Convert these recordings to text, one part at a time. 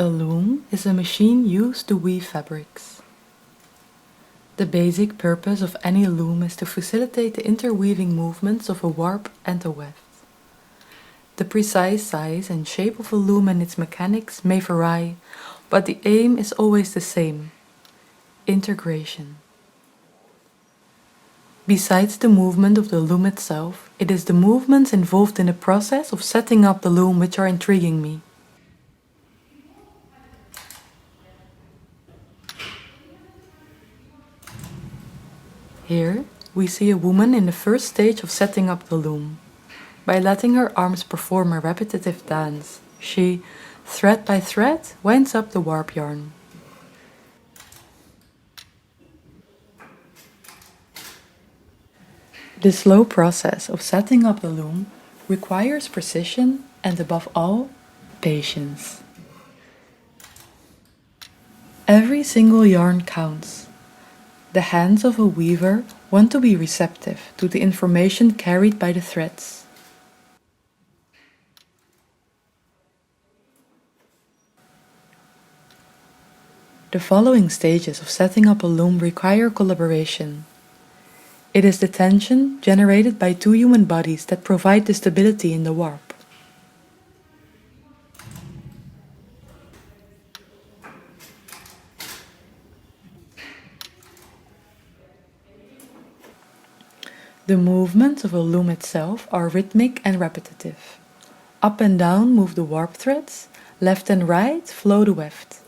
A loom is a machine used to weave fabrics. The basic purpose of any loom is to facilitate the interweaving movements of a warp and a weft. The precise size and shape of a loom and its mechanics may vary, but the aim is always the same: integration. Besides the movement of the loom itself, it is the movements involved in the process of setting up the loom which are intriguing me. Here, we see a woman in the first stage of setting up the loom. By letting her arms perform a repetitive dance, she, thread by thread, winds up the warp yarn. The slow process of setting up the loom requires precision and, above all, patience. Every single yarn counts. The hands of a weaver want to be receptive to the information carried by the threads. The following stages of setting up a loom require collaboration. It is the tension generated by two human bodies that provide the stability in the warp. The movements of a loom itself are rhythmic and repetitive. Up and down move the warp threads, left and right flow the weft.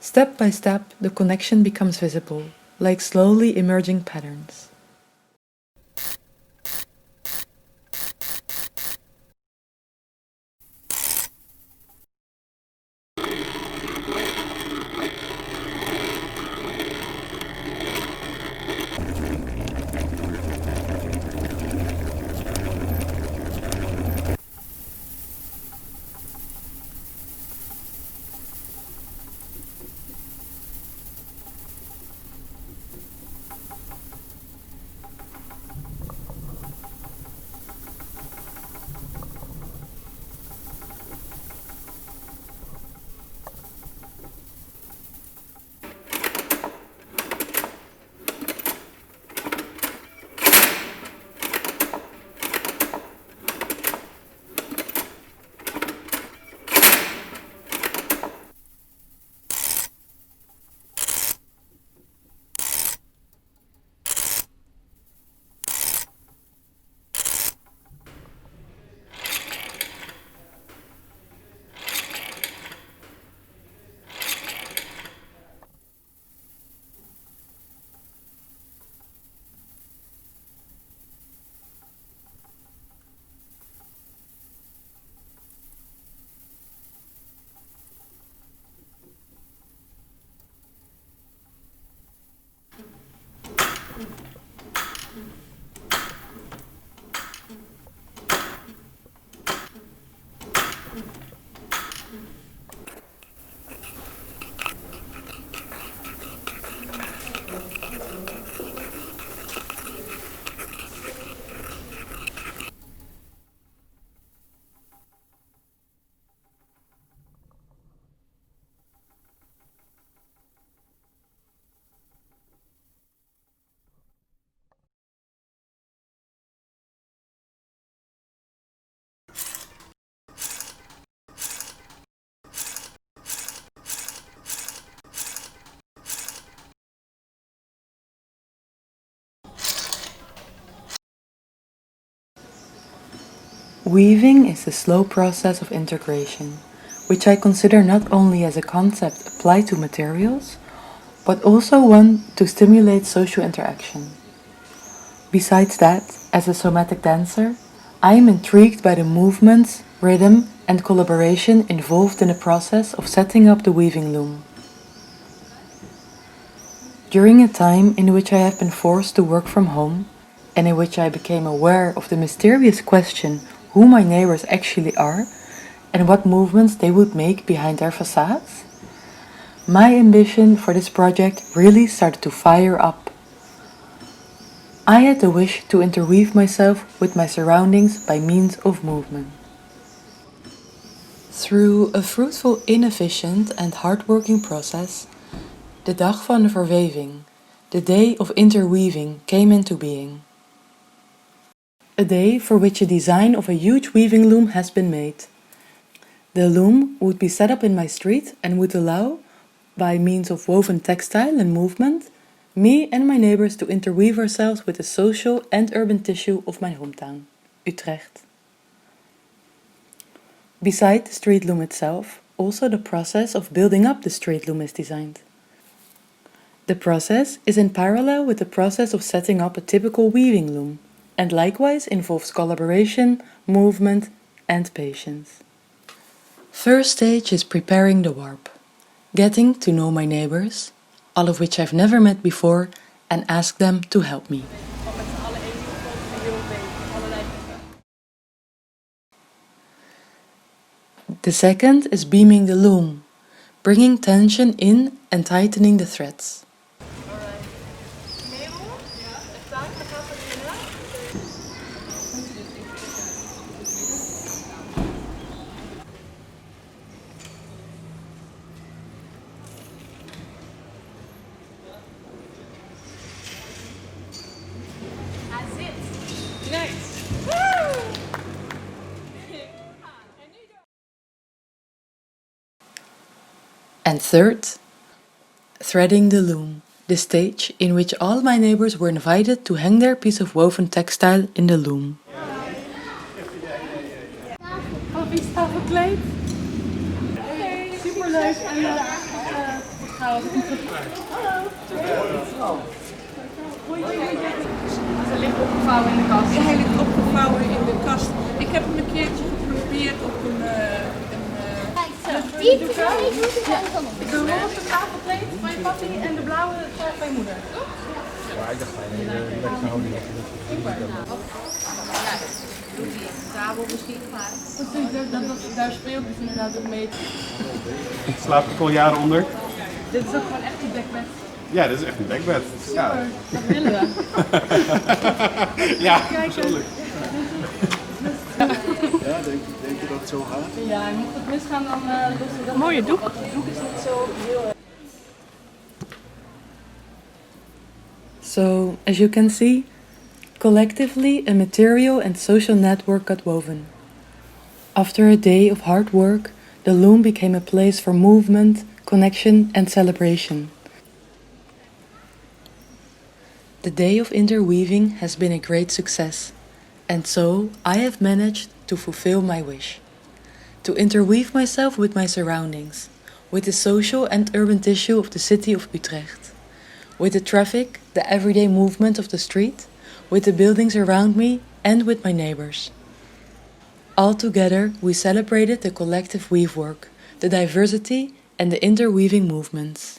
Step by step, the connection becomes visible, like slowly emerging patterns. Weaving is the slow process of integration, which I consider not only as a concept applied to materials, but also one to stimulate social interaction. Besides that, as a somatic dancer, I am intrigued by the movements, rhythm, and collaboration involved in the process of setting up the weaving loom. During a time in which I have been forced to work from home, and in which I became aware of the mysterious question who my neighbors actually are and what movements they would make behind their facades, my ambition for this project really started to fire up. I had the wish to interweave myself with my surroundings by means of movement. Through a fruitful, inefficient and hard-working process, de dag van de verweving, the day of interweaving, came into being. A day for which a design of a huge weaving loom has been made. The loom would be set up in my street and would allow, by means of woven textile and movement, me and my neighbors to interweave ourselves with the social and urban tissue of my hometown, Utrecht. Beside the street loom itself, also the process of building up the street loom is designed. The process is in parallel with the process of setting up a typical weaving loom, and likewise involves collaboration, movement, and patience. First stage is preparing the warp, getting to know my neighbors, all of which I've never met before, and ask them to help me. The second is beaming the loom, bringing tension in and tightening the threads. And third, threading the loom, the stage in which all my neighbors were invited to hang their piece of woven textile in the loom. Wie is tafelkleed? Hey, superleuk. En hallo. Hij ligt opgevouwen in de kast. Hij ligt opgevouwen in de kast. Ik heb hem een keertje geprobeerd op een de roze tafelkleed van je papi en de blauwe van je moeder. Ja, ik dacht lekker houding. Super. Ja, doet hij de tafel misschien klaar. Daar speelt dus inderdaad ook mee. Slaap ik al jaren onder? Dit is ook gewoon echt een dekbed. Ja, dit is echt een dekbed. Super, dat willen we. Ja, persoonlijk. Ja, denk je dat het zo gaat? Ja, en mocht het misgaan dan lossen we dat. Mooie doek. Het doek is niet zo heel... So, as you can see, collectively a material and social network got woven. After a day of hard work, the loom became a place for movement, connection and celebration. The day of interweaving has been a great success, and so I have managed to fulfill my wish. To interweave myself with my surroundings, with the social and urban tissue of the city of Utrecht, with the traffic, the everyday movement of the street, with the buildings around me and with my neighbors. All together we celebrated the collective weave work, the diversity and the interweaving movements.